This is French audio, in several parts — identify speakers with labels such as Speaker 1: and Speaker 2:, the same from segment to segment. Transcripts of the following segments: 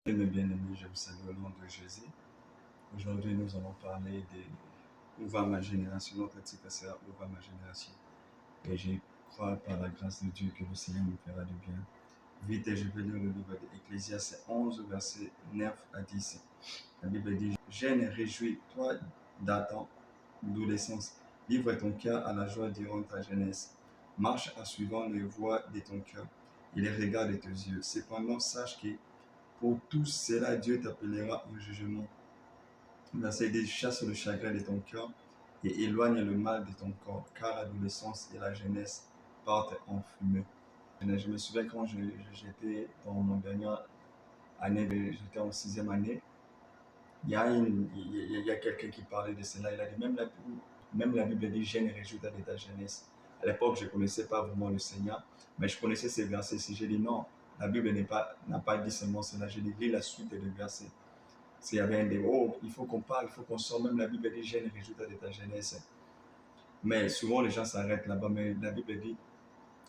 Speaker 1: Mes bien-aimés, je vous salue au nom de Jésus. Aujourd'hui, nous allons parler de Où va ma génération. Notre titre sera Où va ma génération. Et je crois par la grâce de Dieu que le Seigneur nous fera du bien. Vite, je vais lire le livre d'Ecclésiaste 11, versets 9 à 10. La Bible dit, Jeune, réjouis-toi dans ton adolescence. Livre ton cœur à la joie durant ta jeunesse. Marche en suivant les voies de ton cœur et les regards de tes yeux. Cependant, sache que pour tout cela, Dieu t'appellera en jugement. Verset 10, chasse le chagrin de ton cœur et éloigne le mal de ton corps, car l'adolescence et la jeunesse partent en fumée. Je me souviens quand j'étais dans mon dernière année, j'étais en sixième année, il y a quelqu'un qui parlait de cela. Il a dit, même la Bible dit, jeune et réjouis-toi de ta jeunesse. À l'époque, je ne connaissais pas vraiment le Seigneur, mais je connaissais ces versets. Si j'ai dit non, la Bible n'a pas dit seulement cela, j'ai dit la suite des versets. S'il y avait un débat, oh, il faut qu'on parle, il faut qu'on sorte, même la Bible dit, jeune et réjouis-toi de ta jeunesse. Mais souvent, les gens s'arrêtent là-bas, mais la Bible dit,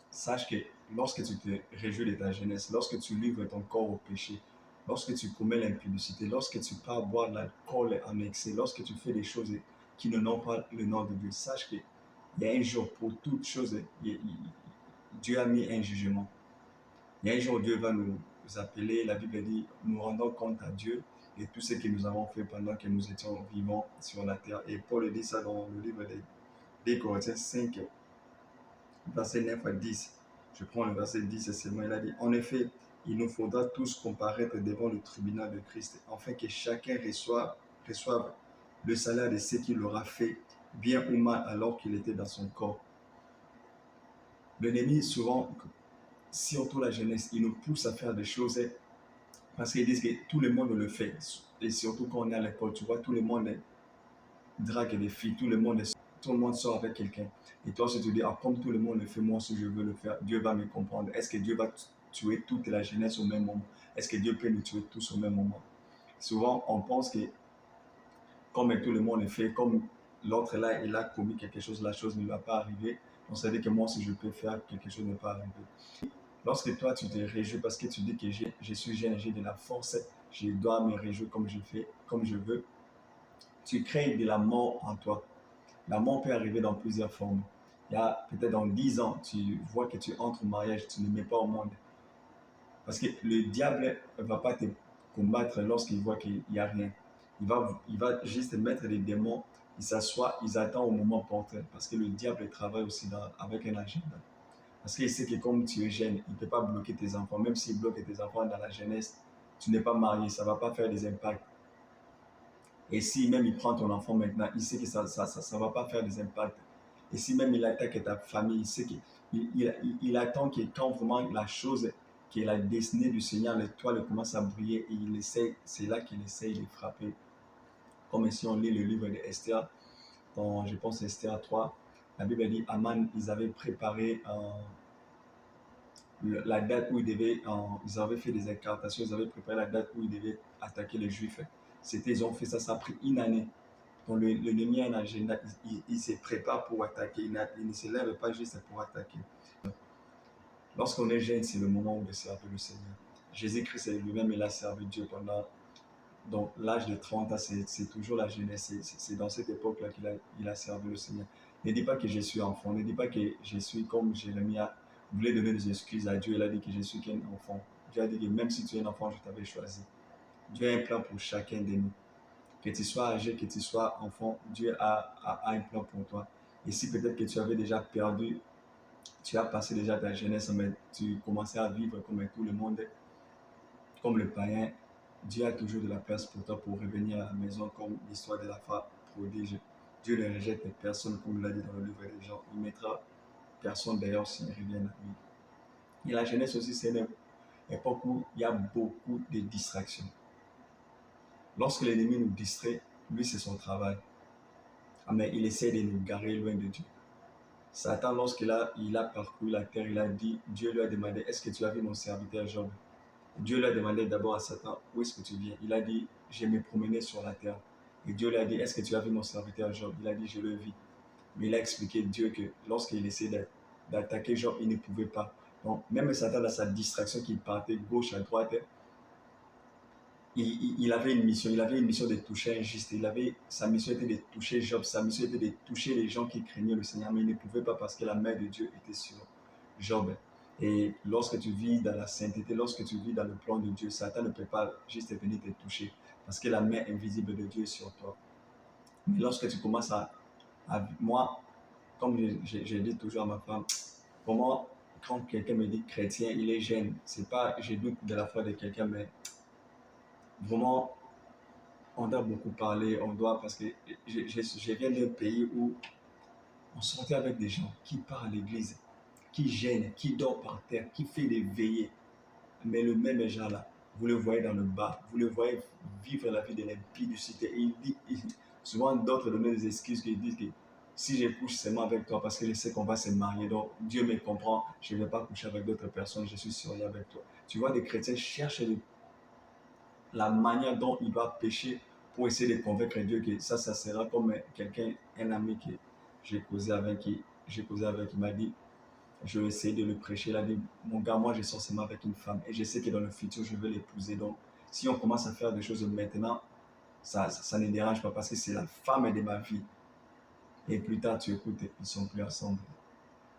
Speaker 1: sache que lorsque tu te réjouis de ta jeunesse, lorsque tu livres ton corps au péché, lorsque tu commets l'impudicité, lorsque tu pars boire de l'alcool en excès, lorsque tu fais des choses qui ne n'ont pas le nom de Dieu, sache qu'il y a un jour pour toutes choses, Dieu a mis un jugement. Il y a un jour, Dieu va nous appeler. La Bible dit, nous rendons compte à Dieu de tout ce que nous avons fait pendant que nous étions vivants sur la terre. Et Paul dit ça dans le livre des Corinthiens 5, verset 9 à 10. Je prends le verset 10 et seulement, il a dit, en effet, il nous faudra tous comparaître devant le tribunal de Christ, afin que chacun reçoive le salaire de ce qu'il aura fait, bien ou mal, alors qu'il était dans son corps. L'ennemi, souvent, surtout la jeunesse, il nous pousse à faire des choses parce qu'ils disent que tout le monde le fait. Et surtout quand on est à l'école, tu vois, tout le monde drague des filles, tout le monde sort avec quelqu'un. Et toi, si tu dis, ah, comme tout le monde le fait, moi aussi je veux le faire, Dieu va me comprendre. Est-ce que Dieu va tuer toute la jeunesse au même moment? Est-ce que Dieu peut nous tuer tous au même moment? Souvent, on pense que comme tout le monde le fait, comme l'autre là, il a commis quelque chose, la chose ne lui a pas arrivé, on sait que moi aussi je peux faire quelque chose ne pas arriver. Lorsque toi, tu te réjouis parce que tu dis que je suis jeune, j'ai de la force, je dois me réjouir comme je fais, comme je veux, tu crées de la mort en toi. La mort peut arriver dans plusieurs formes. Il y a peut-être dans 10 ans, tu vois que tu entres au mariage, tu ne mets pas au monde. Parce que le diable ne va pas te combattre lorsqu'il voit qu'il n'y a rien. Il va juste mettre des démons, il s'assoit, il attend au moment porteur. Parce que le diable travaille aussi avec un agenda. Parce qu'il sait que comme tu es jeune, il ne peut pas bloquer tes enfants. Même s'il bloque tes enfants dans la jeunesse, tu n'es pas marié, ça ne va pas faire des impacts. Et si même il prend ton enfant maintenant, il sait que ça ne va pas faire des impacts. Et si même il attaque ta famille, il sait qu'il attend que quand vraiment la chose qui est la destinée du Seigneur, l'étoile commence à briller et il essaie, c'est là qu'il essaye de frapper. Comme si on lit le livre d'Esther, dans, je pense, Esther 3, la Bible dit, Aman, ils avaient préparé la date où ils avaient fait des incantations, ils avaient préparé la date où ils devaient attaquer les Juifs. Ils ont fait ça, ça a pris une année. Donc l'ennemi a un agenda, il se prépare pour attaquer, il ne se lève pas juste pour attaquer. Lorsqu'on est jeune, c'est le moment où de servir le Seigneur. Jésus-Christ lui-même, il a servi Dieu pendant donc l'âge de 30 ans, c'est toujours la jeunesse. C'est dans cette époque-là qu'il a servi le Seigneur. Ne dis pas que je suis enfant. Ne dis pas que je suis comme Jérémie voulait donner des excuses à Dieu. Il a dit que je suis qu'un enfant. Dieu a dit que même si tu es un enfant, je t'avais choisi. Dieu a un plan pour chacun de nous. Que tu sois âgé, que tu sois enfant, Dieu a un plan pour toi. Et si peut-être que tu avais déjà perdu, tu as passé déjà ta jeunesse, mais tu commençais à vivre comme tout le monde, comme le païen, Dieu a toujours de la place pour toi pour revenir à la maison comme l'histoire de la femme prodige. Dieu ne rejette personne comme il l'a dit dans le livre des gens. Il mettra personne d'ailleurs s'il revient à lui. Et la jeunesse aussi, c'est une époque où il y a beaucoup de distractions. Lorsque l'ennemi nous distrait, lui, c'est son travail. Ah, mais il essaie de nous garer loin de Dieu. Satan, il a parcouru la terre, il a dit, Dieu lui a demandé, est-ce que tu as vu mon serviteur Job? Dieu lui a demandé d'abord à Satan, où est-ce que tu viens? Il a dit, je me promener sur la terre. Et Dieu lui a dit, est-ce que tu as vu mon serviteur Job? Il a dit, je le vis. Mais il a expliqué Dieu que lorsqu'il essayait d'attaquer Job, il ne pouvait pas. Donc, même Satan, dans sa distraction, qu'il partait gauche à droite, il avait une mission. Il avait une mission de toucher un juste. Sa mission était de toucher Job. Sa mission était de toucher les gens qui craignaient le Seigneur. Mais il ne pouvait pas parce que la main de Dieu était sur Job. Et lorsque tu vis dans la sainteté, lorsque tu vis dans le plan de Dieu, Satan ne peut pas juste venir te toucher parce que la main invisible de Dieu est sur toi. Mais lorsque tu commences moi, comme je dis toujours à ma femme, comment quand quelqu'un me dit chrétien, il est jeune, c'est pas, je doute de la foi de quelqu'un, mais vraiment, on doit beaucoup parler, parce que je viens d'un pays où on sortait avec des gens qui partent à l'église, qui gênent, qui dorment par terre, qui fait des veillées. Mais le même gens là, vous le voyez dans le bar, vous le voyez vivre la vie de l'impudicité. Et souvent d'autres donnent des excuses qui disent que si je couche seulement avec toi parce que je sais qu'on va se marier, donc Dieu me comprend, je ne vais pas coucher avec d'autres personnes, je suis sérieux avec toi. Tu vois, des chrétiens cherchent la manière dont il va pécher pour essayer de convaincre Dieu que ça sera comme quelqu'un, un ami que j'ai causé avec, il m'a dit, je vais essayer de le prêcher. Il a dit, mon gars, moi, je sors seulement avec une femme et je sais que dans le futur, je vais l'épouser. Donc, si on commence à faire des choses maintenant, ça ne dérange pas parce que c'est la femme de ma vie. Et plus tard, tu écoutes, ils ne sont plus ensemble.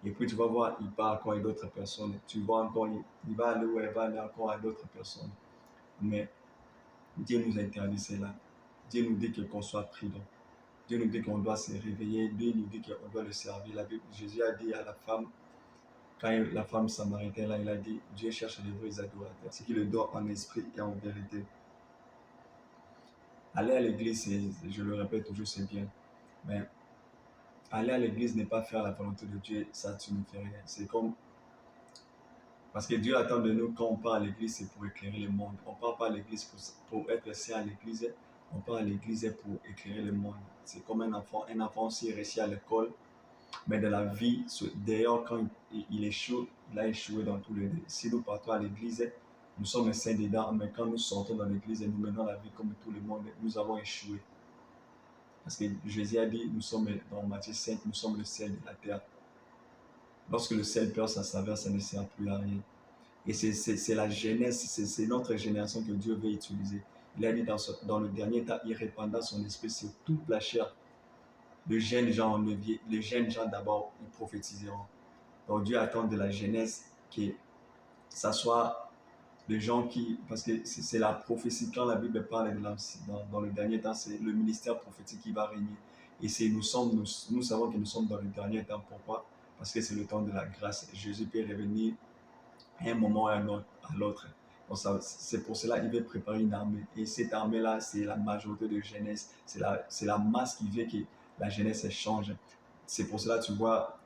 Speaker 1: Et puis, tu vas voir, il part encore à d'autres personnes. Tu vois encore, il va aller où elle va aller encore à d'autres personnes. Mais Dieu nous interdit cela. Dieu nous dit qu'on soit prudent. Dieu nous dit qu'on doit se réveiller. Dieu nous dit qu'on doit le servir. La Bible, Jésus a dit à la femme, quand la femme samaritaine, là, il a dit, Dieu cherche les vrais adorateurs, c'est qui le doit en esprit et en vérité. Aller à l'église, je le répète toujours, c'est bien. Mais aller à l'église n'est pas faire la volonté de Dieu, ça tu ne fais rien. C'est comme, parce que Dieu attend de nous, quand on part à l'église, c'est pour éclairer le monde. On ne part pas à l'église pour être saint à l'église, on part à l'église pour éclairer le monde. C'est comme un enfant aussi réussit à l'école, mais de la vie, d'ailleurs, quand il échoue, il a échoué dans tous les deux. Si nous partons à l'église, nous sommes saints dedans, mais quand nous sortons dans l'église et nous menons la vie comme tout le monde, nous avons échoué. Parce que Jésus a dit, nous sommes dans Matthieu 5, nous sommes le sel de la terre. Lorsque le sel perd sa saveur, ça ne sert plus à rien. Et c'est la jeunesse, c'est notre génération que Dieu veut utiliser. Il a dit dans le dernier temps, il répandra son esprit sur toute la chair. Les jeunes gens d'abord, ils prophétiseront. Donc Dieu attend de la jeunesse que ça soit des gens qui, parce que c'est la prophétie, quand la Bible parle dans le dernier temps, c'est le ministère prophétique qui va régner. Et nous savons que nous sommes dans le dernier temps. Pourquoi? Parce que c'est le temps de la grâce. Jésus peut revenir à un moment ou à l'autre. C'est pour cela qu'il veut préparer une armée. Et cette armée-là, c'est la majorité de jeunesse. C'est la masse qui veut que la jeunesse change. C'est pour cela, tu vois,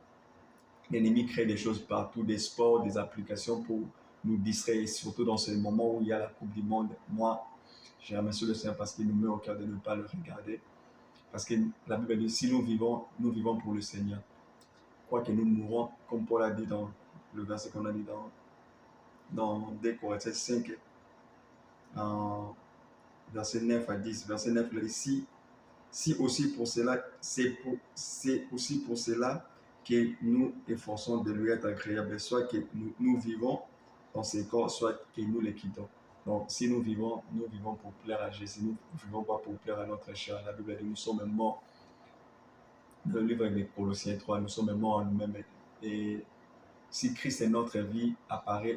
Speaker 1: l'ennemi crée des choses partout, des sports, des applications pour nous distraire, surtout dans ce moment où il y a la Coupe du Monde. Moi, j'ai remercié le Seigneur parce qu'il nous met au cœur de ne pas le regarder. Parce que la Bible dit, si nous vivons pour le Seigneur. Quoique nous mourons, comme Paul a dit dans le verset qu'on a dit dans 2 Corinthiens 5, en verset 9 à 10. Verset 9, il dit, si aussi pour cela, c'est aussi pour cela que nous efforçons de lui être agréable, soit que nous vivons dans ces corps, soit que nous les quittons. Donc, si nous vivons pour plaire à Jésus, nous ne vivons pas pour plaire à notre chair. La Bible dit, nous sommes morts. Dans le livre des Colossiens 3, nous sommes morts en nous-mêmes. Et si Christ est notre vie,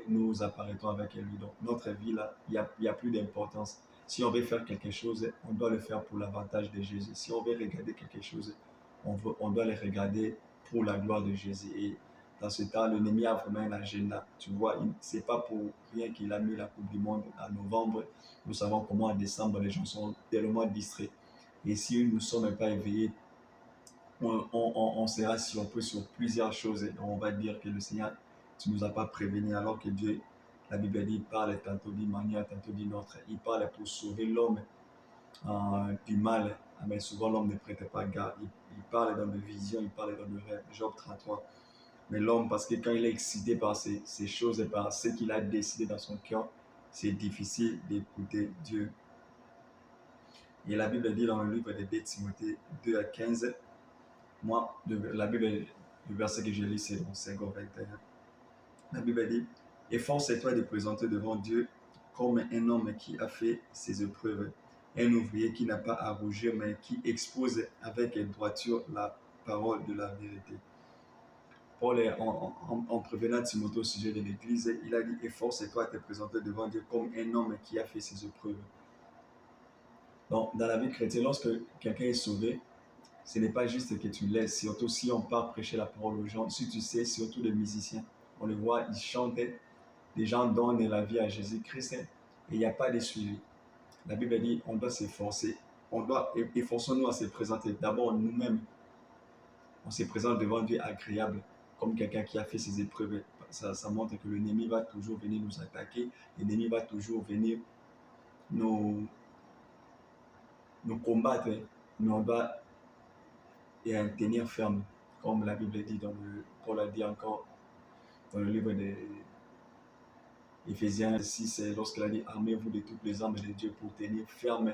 Speaker 1: nous apparaîtrons avec lui. Donc, notre vie, là, il n'y a plus d'importance. Si on veut faire quelque chose, on doit le faire pour l'avantage de Jésus. Si on veut regarder quelque chose, on doit le regarder pour la gloire de Jésus. Et dans ce temps, l'ennemi a vraiment un agenda. Tu vois, ce n'est pas pour rien qu'il a mis la Coupe du Monde en novembre. Nous savons comment en décembre, les gens sont tellement distraits. Et si nous ne sommes pas éveillés, on sera surpris sur plusieurs choses. Et on va dire que le Seigneur, tu ne nous as pas prévenus, alors que Dieu, la Bible dit, il parle tantôt d'une manière, tantôt d'une autre. Il parle pour sauver l'homme du mal, mais souvent l'homme ne prête pas garde. Il parle dans des visions, il parle dans des rêves. Job 33. Mais l'homme, parce que quand il est excité par ces choses et par ce qu'il a décidé dans son cœur, c'est difficile d'écouter Dieu. Et la Bible dit dans le livre de 2 Timothée 2 à 15, moi, la Bible, le verset que je lis, c'est dans 5 au 21. La Bible dit, efforce-toi de présenter devant Dieu comme un homme qui a fait ses épreuves, un ouvrier qui n'a pas à rougir, mais qui expose avec droiture la parole de la vérité. Paul, en prévenant Timothée au sujet de l'Église, il a dit: efforce-toi à te présenter devant Dieu comme un homme qui a fait ses épreuves. Donc, dans la vie chrétienne, lorsque quelqu'un est sauvé, ce n'est pas juste que tu laisses, surtout si on part prêcher la parole aux gens. Si tu sais, surtout les musiciens, on le voit, ils chantent, les gens donnent la vie à Jésus-Christ et il n'y a pas de suivi. La Bible dit on doit s'efforcer, efforçons-nous à se présenter. D'abord, nous-mêmes, on se présente devant Dieu agréable, comme quelqu'un qui a fait ses épreuves. Ça montre que l'ennemi va toujours venir nous attaquer, l'ennemi va toujours venir nous, nous combattre, mais on doit tenir ferme, comme la Bible dit, Paul a dit encore dans le livre d'Éphésiens 6, lorsqu'il a dit armez-vous de toutes les armes de Dieu pour tenir ferme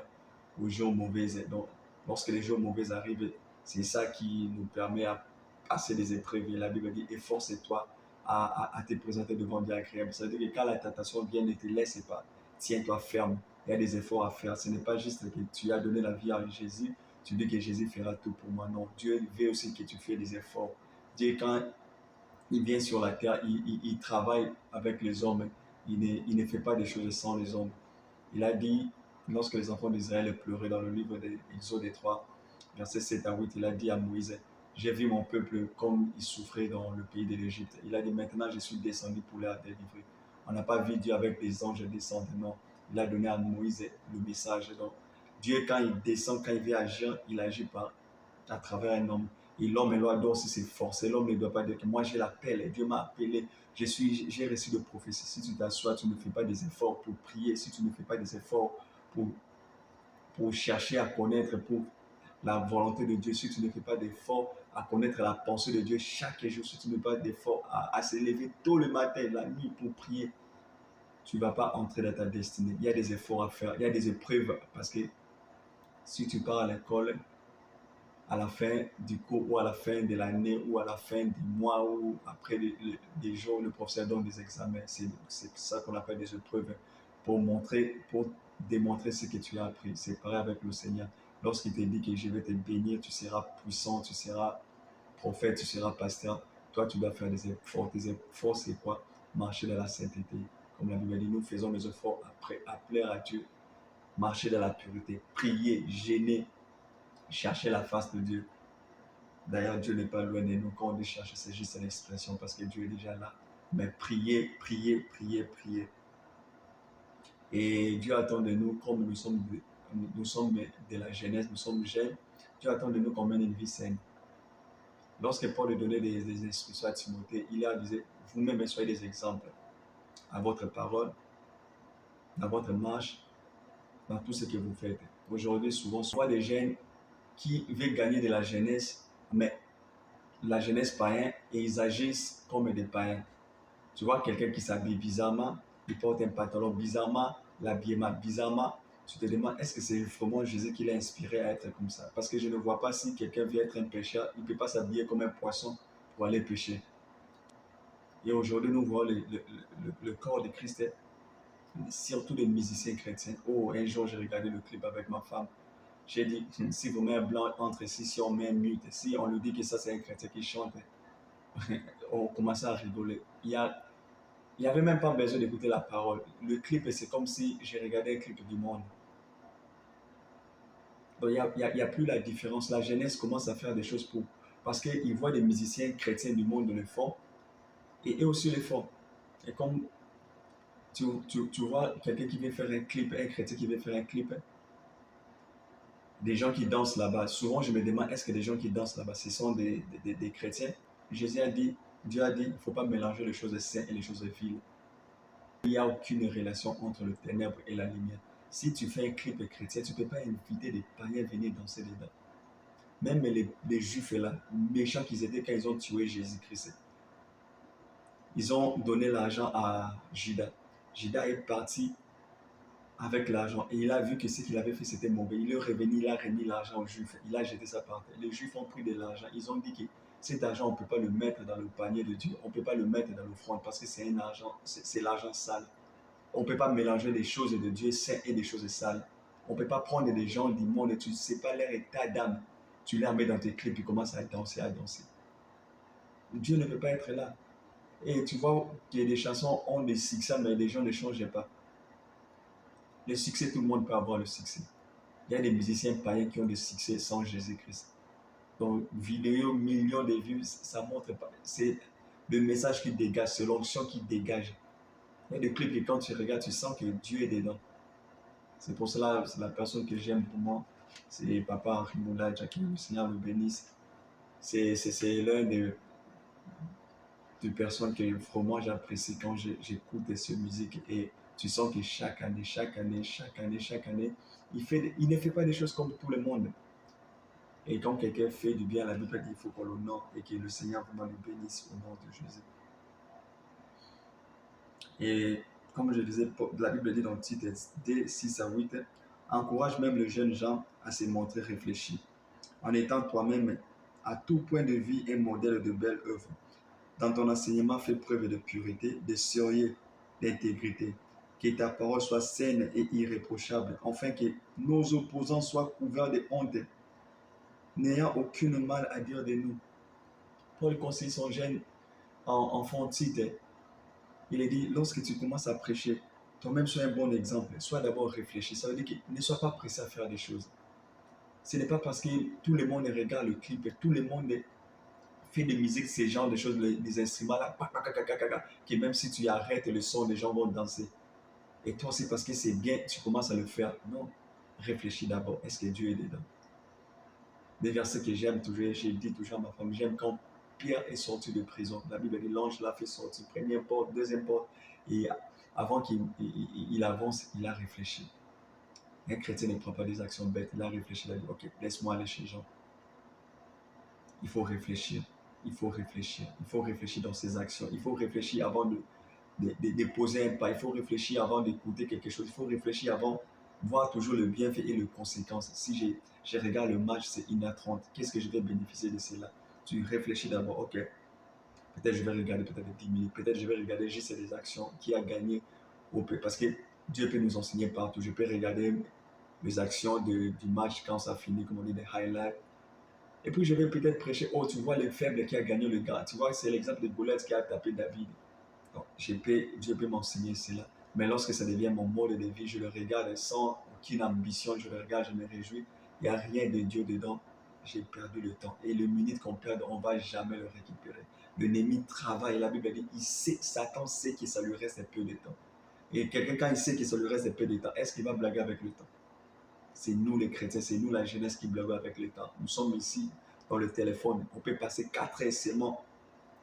Speaker 1: aux jours mauvais. Donc, lorsque les jours mauvais arrivent, c'est ça qui nous permet à passer des épreuves. Et la Bible dit efforce-toi à te présenter devant Dieu agréable. Ça veut dire que quand la tentation vient, ne te laisse pas, tiens-toi ferme. Il y a des efforts à faire. Ce n'est pas juste que tu as donné la vie à Jésus, tu dis que Jésus fera tout pour moi. Non, Dieu veut aussi que tu fasses des efforts. Dieu, quand il vient sur la terre, il travaille avec les hommes. Il ne fait pas des choses sans les hommes. Il a dit, lorsque les enfants d'Israël pleuraient dans le livre d'Exode 3, versets 7 à 8, il a dit à Moïse: j'ai vu mon peuple comme il souffrait dans le pays de l'Égypte. Il a dit: maintenant je suis descendu pour les délivrer. On n'a pas vu Dieu avec des anges descendre, non. Il a donné à Moïse le message. Donc, Dieu, quand il descend, quand il veut agir, il agit à travers un homme. Et l'homme doit aussi s'efforcer. L'homme ne doit pas dire que moi j'ai l'appel, Dieu m'a appelé, j'ai reçu de prophétie. Si tu t'assois, tu ne fais pas des efforts pour prier, si tu ne fais pas des efforts pour, pour chercher à connaître, pour la volonté de Dieu, si tu ne fais pas d'efforts à connaître la pensée de Dieu chaque jour, si tu ne fais pas d'efforts à se lever tôt le matin, la nuit pour prier, tu ne vas pas entrer dans ta destinée. Il y a des efforts à faire, il y a des épreuves, parce que si tu pars à l'école, à la fin du cours ou à la fin de l'année ou à la fin du mois ou après des jours, le professeur donne des examens. C'est ça qu'on appelle des épreuves pour démontrer ce que tu as appris. C'est pareil avec le Seigneur. Lorsqu'il te dit que je vais te bénir, tu seras puissant, tu seras prophète, tu seras pasteur. Toi, tu dois faire des efforts. Tes efforts, c'est quoi? Marcher dans la sainteté. Comme la Bible dit, nous faisons des efforts après à plaire à Dieu. Marcher dans la pureté, prier, gêner, chercher la face de Dieu. D'ailleurs, Dieu n'est pas loin de nous. Quand on dit chercher, c'est juste une expression parce que Dieu est déjà là. Mais prier, prier, prier, prier. Et Dieu attend de nous, comme nous sommes de la jeunesse, nous sommes jeunes, Dieu attend de nous qu'on mène une vie saine. Lorsque Paul donnait des instructions à Timothée, il a dit: vous-même soyez des exemples à votre parole, dans votre marche, dans tout ce que vous faites. Aujourd'hui, souvent, soit des jeunes qui veulent gagner de la jeunesse, mais la jeunesse païenne, et ils agissent comme des païens. Tu vois quelqu'un qui s'habille bizarrement, il porte un pantalon bizarrement, l'habillement bizarrement. Tu te demandes, est-ce que c'est vraiment Jésus qui l'a inspiré à être comme ça? Parce que je ne vois pas si quelqu'un veut être un pêcheur, il ne peut pas s'habiller comme un poisson pour aller pêcher. Et aujourd'hui, nous voyons le corps de Christ, surtout des musiciens chrétiens. Oh, un jour, j'ai regardé le clip avec ma femme. J'ai dit, si vous mettez un blanc entre ici, si on met un mute, si on lui dit que ça c'est un chrétien qui chante, on commençait à rigoler. Il n'y avait même pas besoin d'écouter la parole. Le clip, c'est comme si j'ai regardé un clip du monde. Donc, il y a plus la différence. La jeunesse commence à faire des choses parce qu'ils voient des musiciens chrétiens du monde le font et eux aussi le font. Et comme tu vois quelqu'un qui vient faire un clip, un chrétien qui vient faire un clip, des gens qui dansent là-bas. Souvent, je me demande, est-ce que les gens qui dansent là-bas, ce sont des chrétiens? Jésus a dit, Dieu a dit, il ne faut pas mélanger les choses saintes et les choses viles. Il n'y a aucune relation entre le ténèbre et la lumière. Si tu fais un clip chrétien, tu ne peux pas inviter des païens à venir danser dedans. Même les juifs là, méchants qu'ils étaient quand ils ont tué Jésus-Christ, ils ont donné l'argent à Judas. Judas est parti avec l'argent et il a vu que ce qu'il avait fait c'était mauvais. Il est revenu, il a remis l'argent aux juifs, il a jeté ça par terre. Les juifs ont pris de l'argent, ils ont dit que cet argent on ne peut pas le mettre dans le panier de Dieu, on ne peut pas le mettre dans l'offrande parce que c'est un argent, c'est l'argent sale. On ne peut pas mélanger des choses de Dieu saints et des choses sales. On ne peut pas prendre des gens du monde et tu ne sais pas leur état d'âme. Tu les mets dans tes clips et commences à danser, à danser. Dieu ne peut pas être là. Et tu vois qu'il y a des chansons ont des succès, mais les gens ne changent pas. Le succès, tout le monde peut avoir le succès. Il y a des musiciens païens qui ont des succès sans Jésus-Christ. Donc, vidéo, millions de vues, ça montre pas. C'est le message qui dégage, c'est l'onction qui dégage. Il y a des clips que quand tu regardes, tu sens que Dieu est dedans. C'est pour cela, c'est la personne que j'aime pour moi. C'est Papa Henri Moula, Jackie, le Seigneur le bénisse. C'est l'un des personnes que vraiment j'apprécie quand j'écoute cette musique. Et tu sens que chaque année, il ne fait pas des choses comme tout le monde. Et quand quelqu'un fait du bien, la Bible dit qu'il faut qu'on l'honore et que le Seigneur vraiment le bénisse au nom de Jésus. Et comme je disais, la Bible dit dans Tite D 6 à 8, encourage même le jeune gens à se montrer réfléchi, en étant toi-même à tout point de vue un modèle de belle œuvre. Dans ton enseignement, fais preuve de pureté, de sérieux, d'intégrité. Que ta parole soit saine et irréprochable, afin que nos opposants soient couverts de honte, n'ayant aucun mal à dire de nous. Paul conseille son jeune enfant Tite. Il est dit, lorsque tu commences à prêcher, toi-même sois un bon exemple, sois d'abord réfléchi. Ça veut dire que ne sois pas pressé à faire des choses. Ce n'est pas parce que tout le monde regarde le clip et tout le monde fait des musiques, ces genres de choses, les instruments là, que même si tu arrêtes le son, les gens vont danser. Et toi, c'est parce que c'est bien, tu commences à le faire. Non, réfléchis d'abord. Est-ce que Dieu est dedans? Des versets que j'aime toujours, j'ai dit toujours à ma femme, j'aime quand Pierre est sorti de prison. La Bible dit, l'ange l'a fait sortir, première porte, deuxième porte, et avant qu'il avance, il a réfléchi. Un chrétien ne prend pas des actions bêtes, il a réfléchi, il a dit, ok, laisse-moi aller chez Jean. Il faut réfléchir, il faut réfléchir, il faut réfléchir dans ses actions, il faut réfléchir avant de poser un pas, il faut réfléchir avant d'écouter quelque chose, il faut réfléchir avant de voir toujours le bienfait et les conséquences. Si je regarde le match, c'est 1h30, qu'est-ce que je vais bénéficier de cela? Tu réfléchis d'abord, ok, peut-être je vais regarder peut-être 10 minutes, peut-être je vais regarder juste des actions, qui a gagné, parce que Dieu peut nous enseigner partout. Je peux regarder les actions du match quand ça finit, comme on dit, des highlights. Et puis je vais peut-être prêcher, oh, tu vois le faible qui a gagné le gars. Tu vois, c'est l'exemple de Goliath qui a tapé David. Donc, Dieu peut m'enseigner cela. Mais lorsque ça devient mon mode de vie, je le regarde sans aucune ambition, je le regarde, je me réjouis. Il n'y a rien de Dieu dedans. J'ai perdu le temps. Et le minute qu'on perd, on ne va jamais le récupérer. L'ennemi travaille. La Bible dit, Satan sait que ça lui reste peu de temps. Et quelqu'un, quand il sait que ça lui reste peu de temps, est-ce qu'il va blaguer avec le temps? C'est nous les chrétiens, c'est nous la jeunesse qui blague avec le temps. Nous sommes ici dans le téléphone. On peut passer 4 heures seulement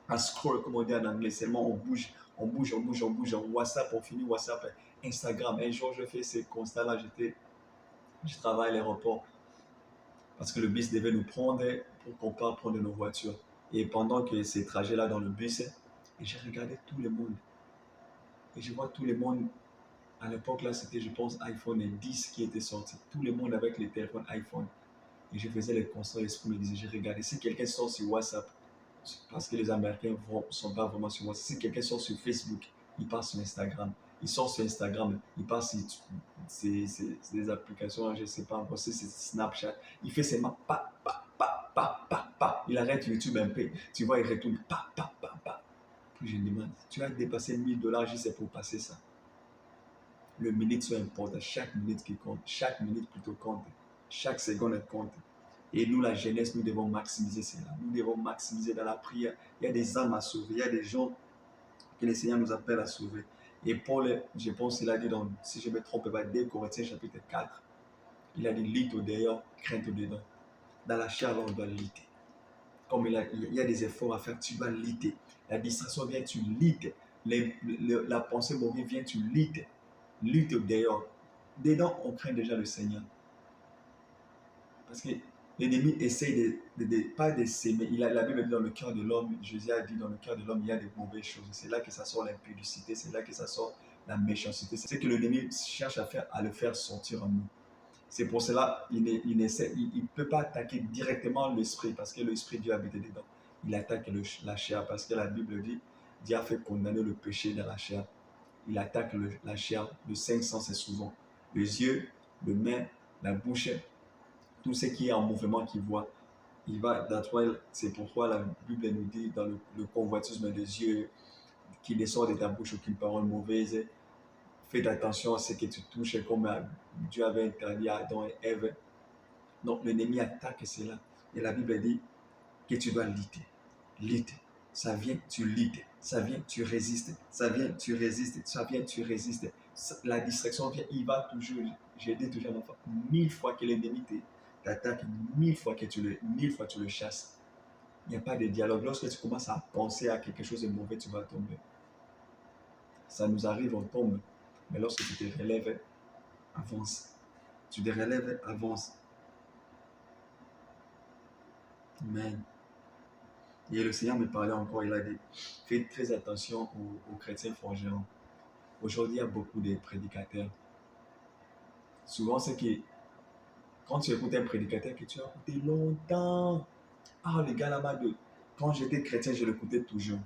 Speaker 1: à scroll, comme on dit en anglais. Seulement on bouge, on bouge, on bouge, on bouge. En WhatsApp, on finit WhatsApp, Instagram. Un jour, je fais ce constat-là. Je travaille à l'aéroport parce que le bus devait nous prendre pour qu'on parte prendre nos voitures. Et pendant que ces trajets-là dans le bus, et j'ai regardé tout le monde. Et je vois tout le monde. À l'époque, là, c'était, je pense, iPhone 10 qui était sorti. Tout le monde avec les téléphones iPhone. Et je faisais les constats, l'esprit me disait, j'ai regardé. Si quelqu'un sort sur WhatsApp, parce que les Américains ne sont pas vraiment sur WhatsApp. Si quelqu'un sort sur Facebook, il passe sur Instagram. Il sort sur Instagram, il passe sur des applications, je ne sais pas encore, c'est Snapchat. Il fait ses mains, pa, pa, pa, pa, pa, pa. Il arrête YouTube un peu. Tu vois, il retourne, pa, pa, pa, pa. Puis je me demande, tu as dépassé $1000 juste pour passer ça. Le minute soit important, chaque minute qui compte, chaque minute plutôt compte, chaque seconde compte. Et nous, la jeunesse, nous devons maximiser cela. Nous devons maximiser dans la prière. Il y a des âmes à sauver, il y a des gens que le Seigneur nous appelle à sauver. Et Paul, je pense qu'il a dit, si je ne me trompe pas, 2 Corinthiens chapitre 4, il a dit, lutte au dehors, crainte au dedans. Dans la chair, on doit lutter. Comme il y a des efforts à faire, tu vas lutter. La distraction vient, tu luttes. La pensée mauvaise vient, tu luttes. Lutte au dehors. Dedans, on craint déjà le Seigneur. Parce que l'ennemi essaye pas de s'aimer. La Bible dit dans le cœur de l'homme, Jésus a dit dans le cœur de l'homme, il y a des mauvaises choses. C'est là que ça sort l'impudicité, c'est là que ça sort la méchanceté. C'est ce que l'ennemi cherche à le faire sortir en nous. C'est pour cela qu'il ne peut pas attaquer directement l'esprit, parce que l'esprit Dieu habite dedans. Il attaque la chair, parce que la Bible dit, Dieu a fait condamner le péché dans la chair. il attaque la chair. Le cinq sens, c'est souvent les yeux, le main, la bouche, tout ce qui est en mouvement qu'il voit. Il va dans toi, c'est pourquoi la Bible nous dit dans le convoitisme des yeux, qu'il ne sort de ta bouche aucune parole mauvaise. Fais attention à ce que tu touches, comme Dieu avait interdit à Adam et Ève. Donc l'ennemi attaque cela. Et la Bible dit que tu dois lutter. Lutter. Ça vient, tu luttes. Ça vient, tu résistes. Ça vient, tu résistes. Ça vient, tu résistes. La distraction vient, il va toujours. J'ai dit toujours à mon enfant, 1000 fois que l'ennemi t'attaque, 1000 fois que tu le chasses. Il n'y a pas de dialogue. Lorsque tu commences à penser à quelque chose de mauvais, tu vas tomber. Ça nous arrive, on tombe. Mais lorsque tu te relèves, avance. Tu te relèves, avance. Amen. Et le Seigneur me parlait encore, il a dit, fais très attention aux chrétiens forgerons. Aujourd'hui, il y a beaucoup de prédicateurs. Souvent, c'est que quand tu écoutes un prédicateur que tu as écouté longtemps, ah, le gars là-bas, quand j'étais chrétien, je l'écoutais toujours.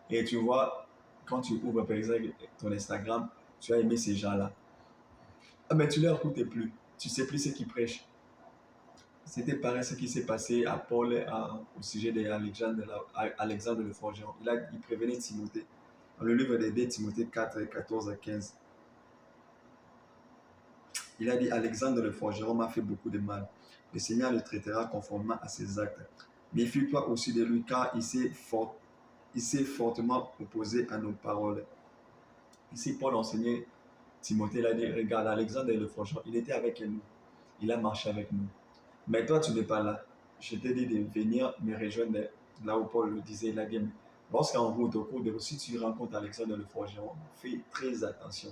Speaker 1: Et tu vois, quand tu ouvres par exemple ton Instagram, tu as aimé ces gens-là. Ah, mais tu ne les écoutes plus. Tu ne sais plus ce qu'ils prêchent. C'était pareil ce qui s'est passé à Paul au sujet d'Alexandre le forgeron. Il prévenait Timothée. Dans le livre de 2 Timothée 4, 14 à 15, il a dit, Alexandre le forgeron m'a fait beaucoup de mal. Le Seigneur le traitera conformément à ses actes. Méfie-toi aussi de lui, car il s'est fortement opposé à nos paroles. Ici, Paul enseignait Timothée, il a dit, regarde, Alexandre le forgeron, il était avec nous. Il a marché avec nous. Mais toi, tu n'es pas là. Je t'ai dit de venir me rejoindre là où Paul le disait. Il a dit, lorsqu'en route, au cours de l'eau, si tu rencontres Alexandre le forgeron, fais très attention.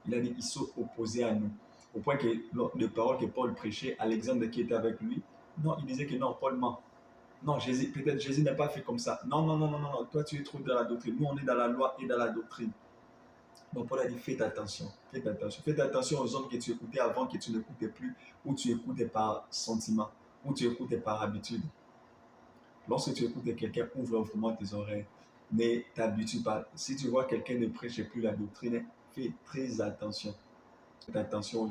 Speaker 1: Il a dit, ils sont opposés à nous. Au point que les paroles que Paul prêchait, Alexandre qui était avec lui, non, il disait que non, Paul ment. Non, Jésus, peut-être Jésus n'a pas fait comme ça. Non, non, non, non, non, toi tu es trop dans la doctrine. Nous, on est dans la loi et dans la doctrine. Donc Paul a dit, faites attention, faites attention. Faites attention aux hommes que tu écoutais avant, que tu n'écoutais plus, ou tu écoutais par sentiment, ou tu écoutais par habitude. Lorsque tu écoutes quelqu'un, ouvre vraiment tes oreilles. Ne t'habitue pas. Si tu vois quelqu'un ne prêche plus la doctrine, fais très attention. Fais attention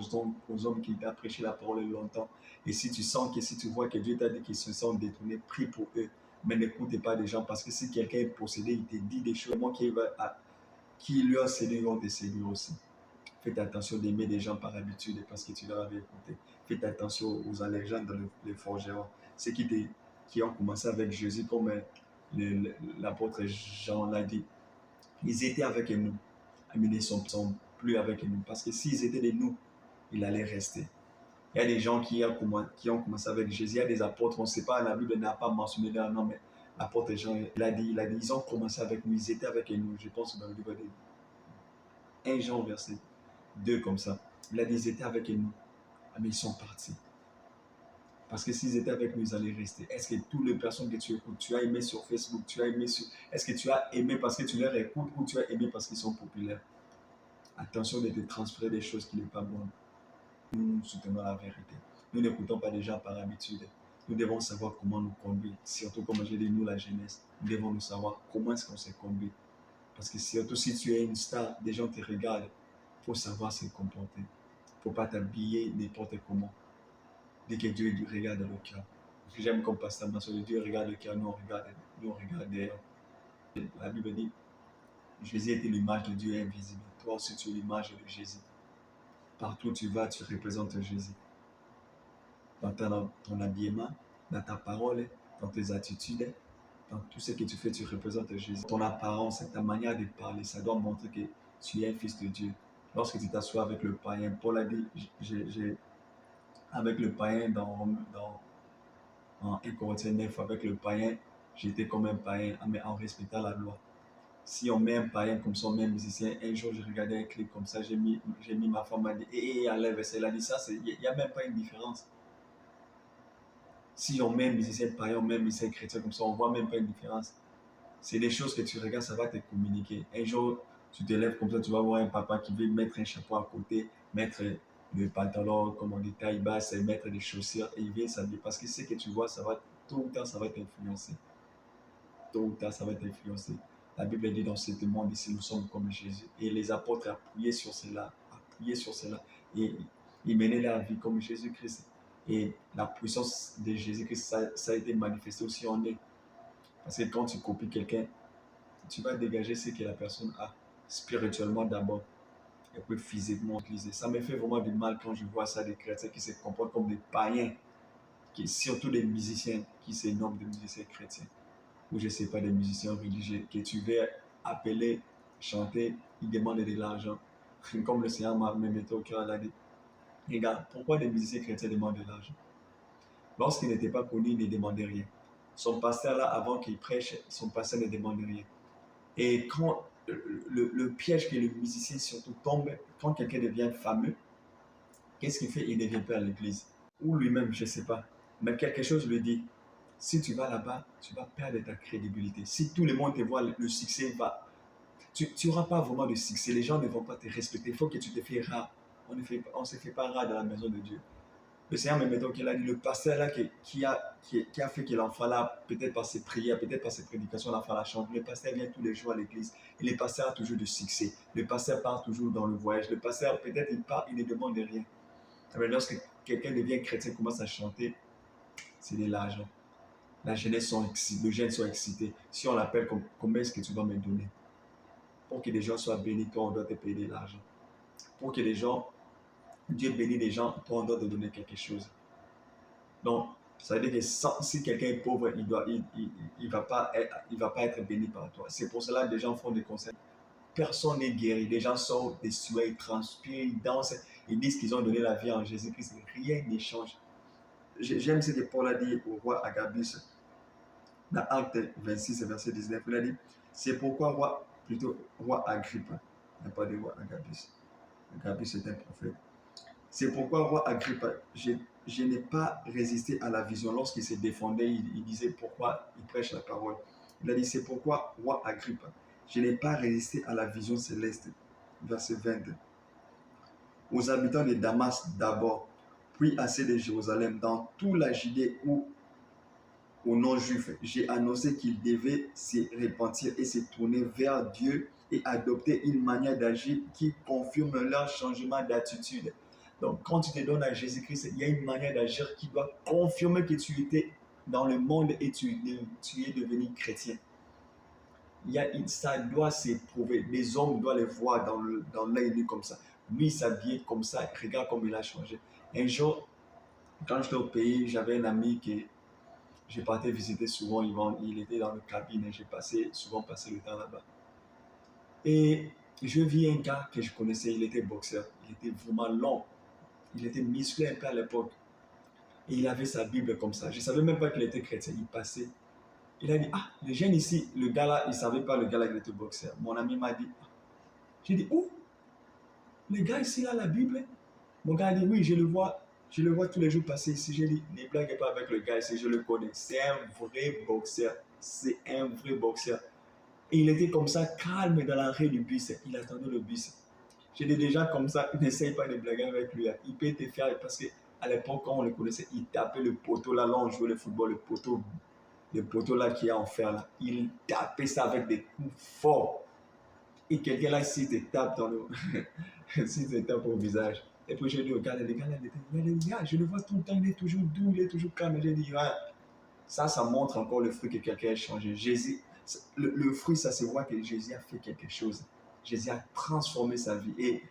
Speaker 1: aux hommes qui t'ont prêché la parole longtemps. Et si tu sens que si tu vois que Dieu t'a dit qu'ils se sont détournés, prie pour eux. Mais n'écoutez pas des gens parce que si quelqu'un est possédé, il te dit des choses. Moi qui lui a cédé, ils vont te séduire aussi. Faites attention d'aimer des gens par habitude parce que tu leur avais écouté. Faites attention aux Alexandres, les forgerons. Ceux qui ont commencé avec Jésus, comme l'apôtre Jean l'a dit. Ils étaient avec nous, mais ils ne sont plus avec nous. Parce que s'ils étaient de nous, ils allaient rester. Il y a des gens qui ont commencé avec Jésus. Il y a des apôtres, on ne sait pas, la Bible n'a pas mentionné leur nom, mais l'apôtre Jean, il a dit, ils ont commencé avec nous, ils étaient avec nous. Je pense dans le livre de 1 Jean, verset 2 comme ça. Il a dit, ils étaient avec nous, mais ils sont partis. Parce que s'ils étaient avec nous, ils allaient rester. Est-ce que toutes les personnes que tu écoutes, tu as aimé sur Facebook, est-ce que tu as aimé parce que tu leur écoutes ou tu as aimé parce qu'ils sont populaires? Attention de te transférer des choses qui ne sont pas bonnes. Nous soutenons la vérité. Nous n'écoutons pas des gens par habitude. Nous devons savoir comment nous conduire. Surtout, comme j'ai dit, nous, la jeunesse, nous devons nous savoir comment est-ce qu'on se conduit. Parce que surtout si tu es une star, des gens te regardent. Il faut savoir se comporter. Il ne faut pas t'habiller n'importe comment. Dès que Dieu regarde le cœur. J'aime comme pasteur mentionne, Dieu regarde le cœur, nous on regarde derrière. La Bible dit, Jésus était l'image de Dieu invisible. Toi aussi tu es l'image de Jésus. Partout où tu vas, tu représentes Jésus. Dans ton habillement, dans ta parole, dans tes attitudes, dans tout ce que tu fais, tu représentes Jésus. Ton apparence, ta manière de parler, ça doit montrer que tu es un fils de Dieu. Lorsque tu t'assois avec le païen, Paul a dit, avec le païen en 1 Corinthiens 9, avec le païen, j'étais comme un païen, mais en respectant la loi. Si on met un païen comme ça, on met un musicien, un jour je regardais un clip comme ça, j'ai mis ma femme, elle a dit, enlève ça, elle a dit ça, il n'y a même pas une différence. Si on met un musicien païen, on met un musicien chrétien comme ça, on ne voit même pas une différence. C'est des choses que tu regardes, ça va te communiquer. Un jour, tu te lèves comme ça, tu vas voir un papa qui veut mettre un chapeau à côté, mettre le pantalon, comme on dit, taille basse, et mettre des chaussures, et il vient s'habiller. Parce que ce que tu vois, tôt ou tard, ça va t'influencer. Tôt ou tard, ça va t'influencer. La Bible dit dans ce monde ici, nous sommes comme Jésus. Et les apôtres appuyaient sur cela. Et ils menaient leur vie comme Jésus-Christ. Et la puissance de Jésus-Christ, ça a été manifesté aussi en eux. Parce que quand tu copies quelqu'un, tu vas dégager ce que la personne a, spirituellement d'abord, et puis physiquement utilisé. Ça me fait vraiment du mal quand je vois ça, des chrétiens qui se comportent comme des païens, surtout des musiciens qui se nomment des musiciens chrétiens, ou je ne sais pas, des musiciens religieux, que tu veux appeler, chanter, ils demandent de l'argent. Comme le Seigneur m'a mis au cœur, il a dit, regarde, pourquoi des musiciens chrétiens demandent de l'argent? Lorsqu'il n'était pas connu, il ne demandait rien. Son pasteur là, avant qu'il prêche, son pasteur ne demandait rien. Et quand le piège que le musicien surtout tombe, quand quelqu'un devient fameux, qu'est-ce qu'il fait? Il ne vient pas à l'église. Ou lui-même, je ne sais pas. Mais quelque chose lui dit, si tu vas là-bas, tu vas perdre ta crédibilité. Si tout le monde te voit, le succès va. Tu n'auras pas vraiment de succès. Les gens ne vont pas te respecter. Il faut que tu te fais rare. On ne se fait pas rare dans la maison de Dieu. Le Seigneur me mettons qu'il a dit, le pasteur là qui a fait que l'enfant là, peut-être par ses prières, peut-être par ses prédications, l'enfant la chante. Le pasteur vient tous les jours à l'église. Et le pasteur a toujours du succès. Le pasteur part toujours dans le voyage. Le pasteur, peut-être il part, il ne demande rien. Mais lorsque quelqu'un devient chrétien, commence à chanter, c'est de l'argent. La jeunesse sont excités, les jeunes sont excités. Si on l'appelle, combien est-ce que tu dois me donner? Pour que les gens soient bénis, toi, on doit te payer de l'argent. Pour que les gens, Dieu bénisse les gens, toi, on doit te donner quelque chose. Donc, ça veut dire que si quelqu'un est pauvre, il va pas être béni par toi. C'est pour cela que les gens font des concerts. Personne n'est guéri. Les gens sortent des sueurs, ils transpirent, ils dansent, ils disent qu'ils ont donné la vie en Jésus-Christ. Rien n'échange. J'aime ce que Paul a dit au roi Agabus dans Acte 26, verset 19. Il a dit, c'est pourquoi roi Agrippa, il n'y a pas de roi Agabus. Agabus est un prophète. C'est pourquoi roi Agrippa, je n'ai pas résisté à la vision. Lorsqu'il se défendait, il disait pourquoi il prêche la parole. Il a dit, c'est pourquoi roi Agrippa, je n'ai pas résisté à la vision céleste. Verset 22. Aux habitants de Damas d'abord, puis à ceux de Jérusalem, dans tout la Judée où aux non-juifs, j'ai annoncé qu'ils devaient se repentir et se tourner vers Dieu et adopter une manière d'agir qui confirme leur changement d'attitude. Donc, quand tu te donnes à Jésus-Christ, il y a une manière d'agir qui doit confirmer que tu étais dans le monde et tu es devenu chrétien. Ça doit s'éprouver. Les hommes doivent le voir dans l'œil nu comme ça. Lui, il s'habillait comme ça. Regarde comme il a changé. Un jour, quand j'étais au pays, j'avais un ami qui je partais visiter souvent, il était dans le cabine et j'ai souvent passé le temps là-bas. Et je vis un gars que je connaissais, il était boxeur, il était vraiment long, il était musclé un peu à l'époque. Et il avait sa Bible comme ça. Je ne savais même pas qu'il était chrétien, il passait. Il a dit, ah, les jeunes ici, le gars là, il ne savait pas le gars là qu'il était boxeur. Mon ami m'a dit, ah. J'ai dit, où? Le gars ici là, la Bible? Mon gars a dit, oui, je le vois tous les jours passer ici. J'ai dit, ne blague pas avec le gars ici, je le connais. C'est un vrai boxeur. C'est un vrai boxeur. Et il était comme ça, calme dans l'arrêt du bus. Il attendait le bus. J'ai dit déjà comme ça, n'essaye pas de blaguer avec lui. Il peut te faire, parce qu'à l'époque, quand on le connaissait, il tapait le poteau là, on jouait le football, le poteau là qui est en fer là. Il tapait ça avec des coups forts. Et quelqu'un là, s'il te tape dans le... s'il te tape au visage. Et puis je dis, regarde, le gars, je le vois tout le temps, il est toujours doux, il est toujours calme. J'ai dit, ouais, ça montre encore le fruit que quelqu'un a changé. Jésus, le fruit, ça se voit que Jésus a fait quelque chose. Jésus a transformé sa vie. Et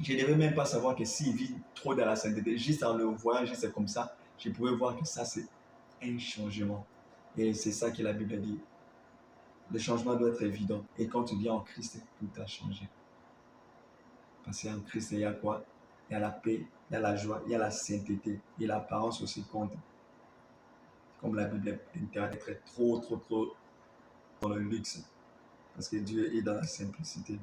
Speaker 1: je ne devais même pas savoir que s'il vit trop dans la sainteté, juste en le voyant, juste comme ça, je pouvais voir que ça, c'est un changement. Et c'est ça que la Bible dit. Le changement doit être évident. Et quand tu viens en Christ, tout a changé. Parce qu'en Christ, il y a quoi? Il y a la paix, il y a la joie, il y a la sainteté. Et l'apparence aussi compte. Comme la Bible interdit d'être trop dans le luxe. Parce que Dieu est dans la simplicité.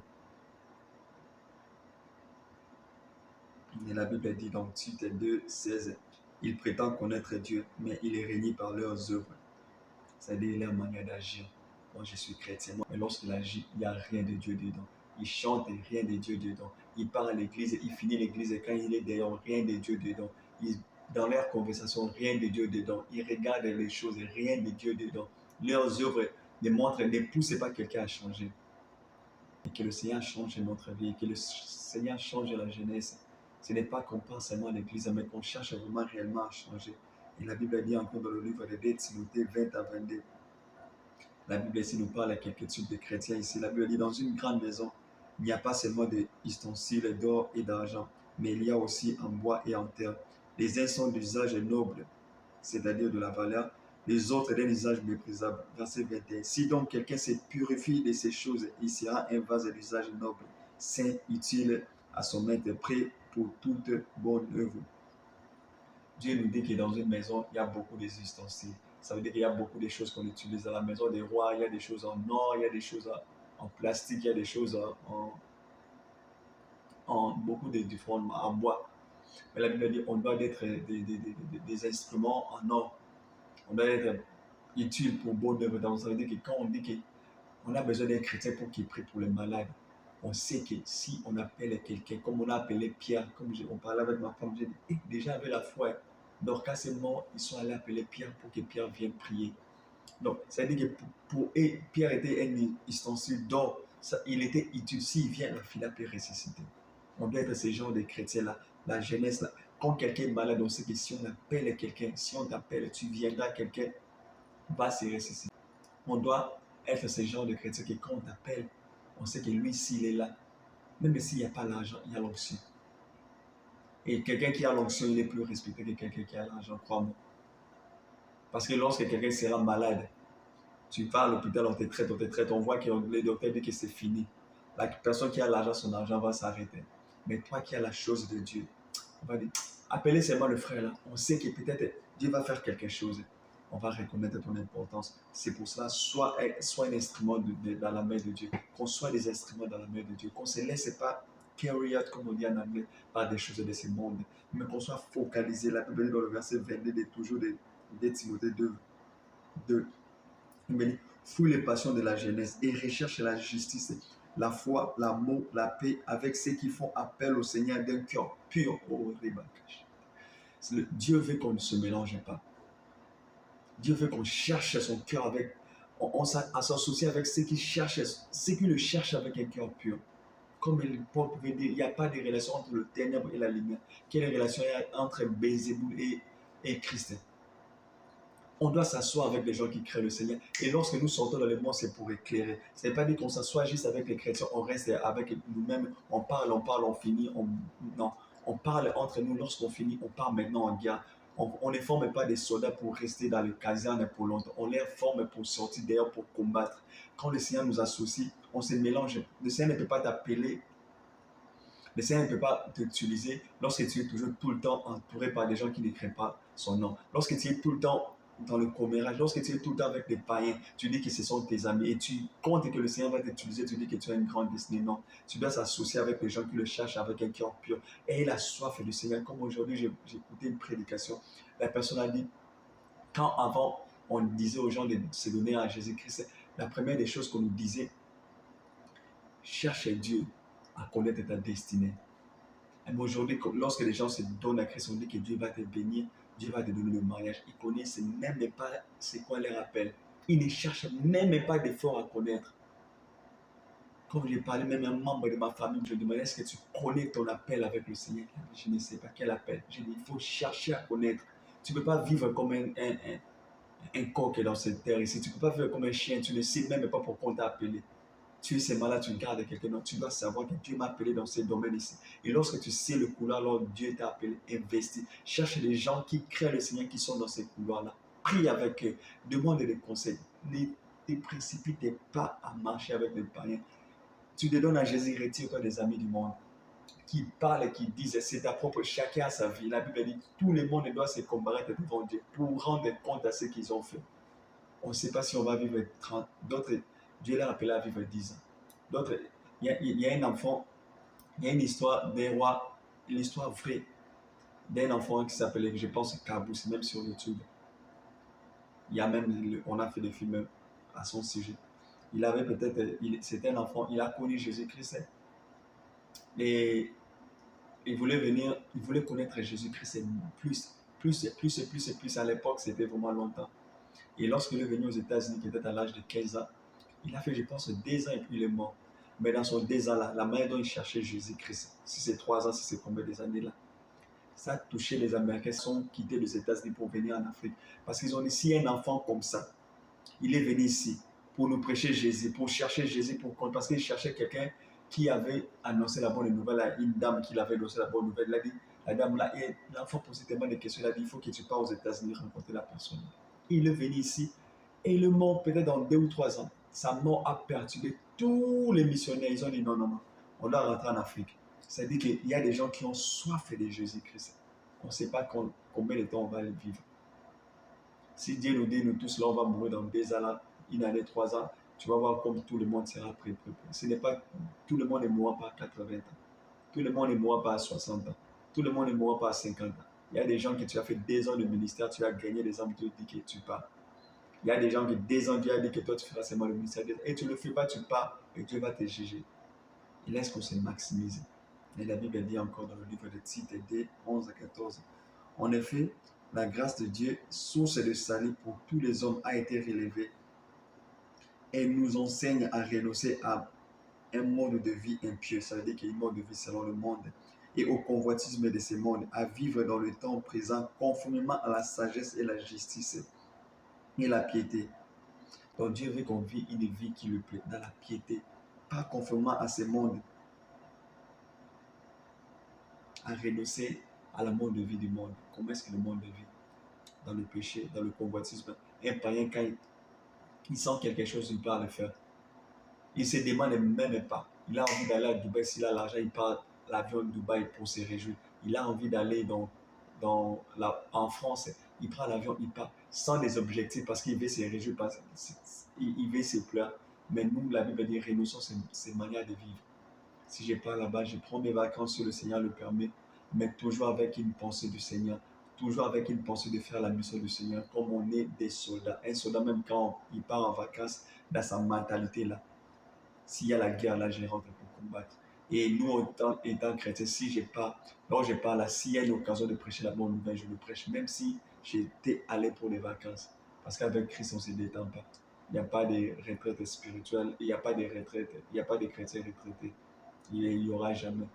Speaker 1: Et la Bible dit dans Tite 2, 16, ils prétendent connaître Dieu, mais il est régné par leurs œuvres. C'est-à-dire leur manière d'agir. Moi, je suis chrétien. Mais lorsqu'il agit, il n'y a rien de Dieu dedans. Il chante et rien de Dieu dedans. Il part à l'église, il finit l'église et quand il est dehors, rien de Dieu dedans. Dans leur conversation, rien de Dieu dedans. Ils regardent les choses et rien de Dieu dedans. Leurs œuvres, ne poussez pas quelqu'un à changer. Et que le Seigneur change notre vie, et que le Seigneur change la jeunesse. Ce n'est pas qu'on pense seulement à l'église, mais qu'on cherche vraiment réellement à changer. Et la Bible dit encore dans le livre de 2 Timothée 20 à 22. La Bible ici nous parle à quelques types de chrétiens ici. La Bible dit dans une grande maison, il n'y a pas seulement des ustensiles d'or et d'argent, mais il y a aussi en bois et en terre. Les uns sont d'usage noble, c'est-à-dire de la valeur, les autres d'un usage méprisable. Verset 21. Si donc quelqu'un se purifie de ces choses, il sera un vase d'usage noble, saint, utile à son maître, prêt pour toute bonne œuvre. Dieu nous dit que dans une maison, il y a beaucoup d'ustensiles. Ça veut dire qu'il y a beaucoup de choses qu'on utilise à la maison des rois. Il y a des choses en or, il y a des choses en plastique, il y a des choses en beaucoup de différentes en bois. Mais la Bible dit qu'on doit être des instruments en or. On doit être utile pour bonne œuvre. Donc, ça veut dire que quand on dit qu'on a besoin d'un chrétien pour qu'il prie pour les malades, on sait que si on appelle quelqu'un, comme on a appelé Pierre, comme on parlait avec ma femme, j'ai dit, déjà avec la foi, Dorcas est mort, ils sont allés appeler Pierre pour que Pierre vienne prier. Donc, ça veut dire que pour eux, Pierre était un ustensile d'or. Il était utile. S'il vient, la fille peut ressusciter. On doit être ce genre de chrétiens-là, la jeunesse là. Quand quelqu'un est malade, on sait que si on appelle quelqu'un, si on t'appelle, tu viendras, quelqu'un va se ressusciter. On doit être ce genre de chrétien que quand on t'appelle, on sait que lui, s'il est là, même s'il n'y a pas l'argent, il y a l'onction. Et quelqu'un qui a l'onction, il est plus respecté que quelqu'un qui a l'argent, crois-moi. Parce que lorsque quelqu'un sera malade, tu vas à l'hôpital, on te traite, on voit que le docteur dit que c'est fini. La personne qui a l'argent, son argent va s'arrêter. Mais toi qui as la chose de Dieu, on va dire, appelez seulement le frère là. On sait que peut-être Dieu va faire quelque chose. On va reconnaître ton importance. C'est pour cela, sois un instrument dans la main de Dieu. Qu'on soit des instruments dans la main de Dieu. Qu'on ne se laisse pas carry out, comme on dit en anglais, par des choses de ce monde. Mais qu'on soit focalisé. La Bible dans le verset 22 de toujours de Timothée 2. Mais fouille les passions de la jeunesse et recherche la justice, la foi, l'amour, la paix avec ceux qui font appel au Seigneur d'un cœur pur. Oh, Dieu veut qu'on ne se mélange pas. Dieu veut qu'on cherche son cœur avec, on s'associe avec ceux qui cherchent, ceux qui le cherchent avec un cœur pur. Comme Paul pouvait dire, il n'y a pas de relation entre le ténèbre et la lumière. Quelle relation il y a entre Bézéboul et Christ? On doit s'asseoir avec des gens qui créent le Seigneur. Et lorsque nous sortons dans le monde, c'est pour éclairer. Ce n'est pas dit qu'on s'assoit juste avec les chrétiens, on reste avec nous-mêmes, on parle, on finit. Non, on parle entre nous. Lorsqu'on finit, on part maintenant en guerre. On ne forme pas des soldats pour rester dans les casernes pour longtemps. On les forme pour sortir d'ailleurs, pour combattre. Quand le Seigneur nous associe, on se mélange. Le Seigneur ne peut pas t'appeler. Le Seigneur ne peut pas t'utiliser lorsque tu es toujours tout le temps entouré par des gens qui ne créent pas son nom. Lorsque tu es tout le temps dans le commérage, lorsque tu es tout le temps avec des païens, tu dis que ce sont tes amis et tu comptes que le Seigneur va t'utiliser, tu dis que tu as une grande destinée. Non, tu dois s'associer avec les gens qui le cherchent avec un cœur pur. Et la soif du Seigneur. Comme aujourd'hui, j'ai écouté une prédication. La personne a dit, quand avant on disait aux gens de se donner à Jésus-Christ, la première des choses qu'on nous disait, cherche Dieu à connaître ta destinée. Mais aujourd'hui, lorsque les gens se donnent à Christ, on dit que Dieu va te bénir, Dieu va te donner le mariage. Ils ne connaissent même pas c'est quoi leur appel. Ils ne cherchent même pas d'effort à connaître. Comme j'ai parlé, même un membre de ma famille, je lui demandais, est-ce que tu connais ton appel avec le Seigneur? Je ne sais pas quel appel. Je dis, il faut chercher à connaître. Tu ne peux pas vivre comme un coq dans cette terre ici. Tu ne peux pas vivre comme un chien. Tu ne sais même pas pourquoi on t'a appelé. Tu es malade, tu gardes quelqu'un. Non, tu dois savoir que Dieu m'a appelé dans ce domaine ici. Et lorsque tu sais le couloir, alors Dieu t'a appelé, investis. Cherche les gens qui créent le Seigneur, qui sont dans ces couloirs-là. Prie avec eux. Demande des conseils. Ne te précipite pas à marcher avec des païens. Tu te donnes à Jésus, retire-toi des amis du monde qui parlent et qui disent c'est ta propre, chacun a sa vie. La Bible dit tout le monde doit se comparaître devant Dieu pour rendre compte à ce qu'ils ont fait. On ne sait pas si on va vivre 30, d'autres, Dieu l'a appelé à vivre 10 ans. D'autres, il y a un enfant, il y a une histoire d'un roi, une histoire vraie d'un enfant qui s'appelait, je pense, Kabou, c'est même sur YouTube. Il y a même, on a fait des films à son sujet. Il avait peut-être, c'était un enfant, il a connu Jésus-Christ et il voulait venir, il voulait connaître Jésus-Christ plus. À l'époque, c'était vraiment longtemps. Et lorsqu'il est venu aux États-Unis, qui était à l'âge de 15 ans, il a fait, je pense, 2 ans et puis il est mort. Mais dans son 2 ans-là, la manière dont il cherchait Jésus-Christ, si c'est 3 ans, si c'est combien des années-là, ça a touché les Américains qui sont quittés les États-Unis pour venir en Afrique. Parce qu'ils ont dit, si un enfant comme ça, il est venu ici pour nous prêcher Jésus, pour chercher Jésus, parce qu'il cherchait quelqu'un qui avait annoncé la bonne nouvelle à une dame qui avait annoncé la bonne nouvelle. Il a dit, la dame là, et l'enfant posait tellement de questions, il a dit, il faut que tu pars aux États-Unis rencontrer la personne. Il est venu ici et il est mort peut-être dans 2 ou 3 ans. Sa mort a perturbé tous les missionnaires. Ils ont dit non, non, non, on doit rentrer en Afrique. C'est-à-dire qu'il y a des gens qui ont soif de Jésus-Christ. On ne sait pas combien de temps on va vivre. Si Dieu nous dit, nous tous là, on va mourir dans 2 ans, une année, 3 ans, tu vas voir comme tout le monde sera prêt. Ce n'est pas, tout le monde ne mourra pas à 80 ans. Tout le monde ne mourra pas à 60 ans. Tout le monde ne mourra pas à 50 ans. Il y a des gens que tu as fait 2 ans de ministère, tu as gagné des âmes, tu dis que tu pars. Il y a des gens qui, 2 ans, Dieu a dit que toi, tu feras seulement le ministère. Et tu ne le fais pas, tu pars et Dieu va te juger. Il laisse qu'on se maximise. Et la Bible dit encore dans le livre de Tite 2, 11 à 14. En effet, la grâce de Dieu, source de salut pour tous les hommes, a été relevée et nous enseigne à renoncer à un mode de vie impieux. Ça veut dire qu'il y a un mode de vie selon le monde et au convoitisme de ce monde, à vivre dans le temps présent conformément à la sagesse et la justice et la piété. Donc Dieu veut qu'on vive une vie qui lui plaît, dans la piété, pas conformément à ce monde, à renoncer à la mode de vie du monde. Comment est-ce que le monde vit? Dans le péché, dans le convoitisme. Un païen, quand il sent quelque chose, il peut le faire. Il se demande même pas. Il a envie d'aller à Dubaï. S'il a l'argent, il part à l'avion de Dubaï pour se réjouir. Il a envie d'aller en France. Il prend l'avion, il part sans des objectifs parce qu'il veut se réjouir, il veut se plaire. Mais nous, la Bible dit, renonçons ces manières de vivre. Si je pars là-bas, je prends mes vacances si le Seigneur le permet, mais toujours avec une pensée du Seigneur, toujours avec une pensée de faire la mission du Seigneur, comme on est des soldats. Un soldat, même quand il part en vacances, dans sa mentalité là, s'il y a la guerre là, je rentre pour combattre. Et nous, étant chrétiens, si je pars, alors je pars là, s'il y a une occasion de prêcher la bonne nouvelle, je le prêche, même si j'étais allé pour les vacances. Parce qu'avec Christ, on ne se détend pas. Il n'y a pas de retraite spirituelle, il n'y a pas de retraite, il n'y a pas de chrétiens retraités. Il n'y aura jamais.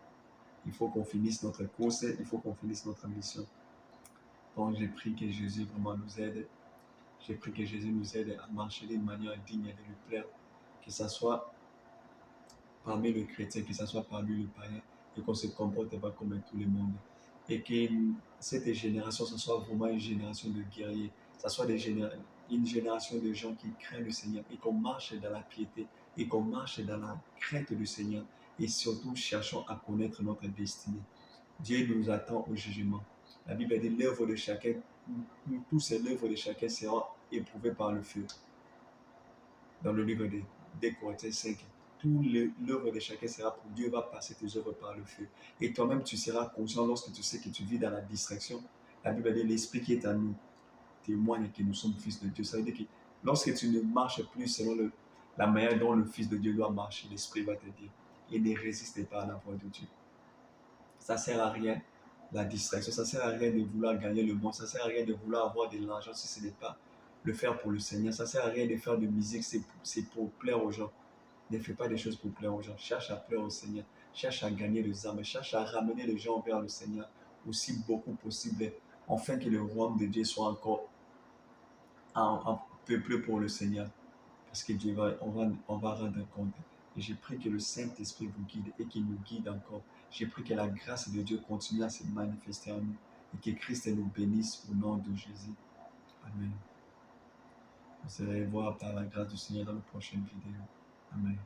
Speaker 1: Il faut qu'on finisse notre course, il faut qu'on finisse notre mission. Donc j'ai pris que Jésus vraiment nous aide. J'ai pris que Jésus nous aide à marcher d'une manière digne de lui plaire. Que ce soit parmi les chrétiens, que ce soit parmi les païens, et qu'on se comporte pas comme tout le monde. Et que cette génération, ce soit vraiment une génération de guerriers, ce soit une génération de gens qui craignent le Seigneur et qu'on marche dans la piété et qu'on marche dans la crainte du Seigneur et surtout cherchons à connaître notre destinée. Dieu nous attend au jugement. La Bible dit l'œuvre de chacun, tous l'œuvre de chacun sera éprouvée par le feu. Dans le livre de Corinthiens 5, tout l'œuvre de chacun sera pour Dieu va passer tes œuvres par le feu. Et toi-même, tu seras conscient lorsque tu sais que tu vis dans la distraction. La Bible dit l'esprit qui est en nous témoigne que nous sommes fils de Dieu. Ça veut dire que lorsque tu ne marches plus selon la manière dont le Fils de Dieu doit marcher, l'esprit va te dire et ne résiste pas à la voix de Dieu. Ça ne sert à rien la distraction, ça ne sert à rien de vouloir gagner le monde, ça ne sert à rien de vouloir avoir de l'argent si ce n'est pas le faire pour le Seigneur. Ça ne sert à rien de faire de musique, c'est pour plaire aux gens. Ne fais pas des choses pour plaire aux gens. Cherche à plaire au Seigneur. Cherche à gagner les âmes. Cherche à ramener les gens vers le Seigneur aussi beaucoup possible, afin que le royaume de Dieu soit encore en peuplé pour le Seigneur. Parce que Dieu on va rendre compte. Et j'ai pris que le Saint-Esprit vous guide et qu'il nous guide encore. J'ai pris que la grâce de Dieu continue à se manifester en nous et que Christ nous bénisse au nom de Jésus. Amen. On se revoit par la grâce du Seigneur dans la prochaine vidéo. Amen.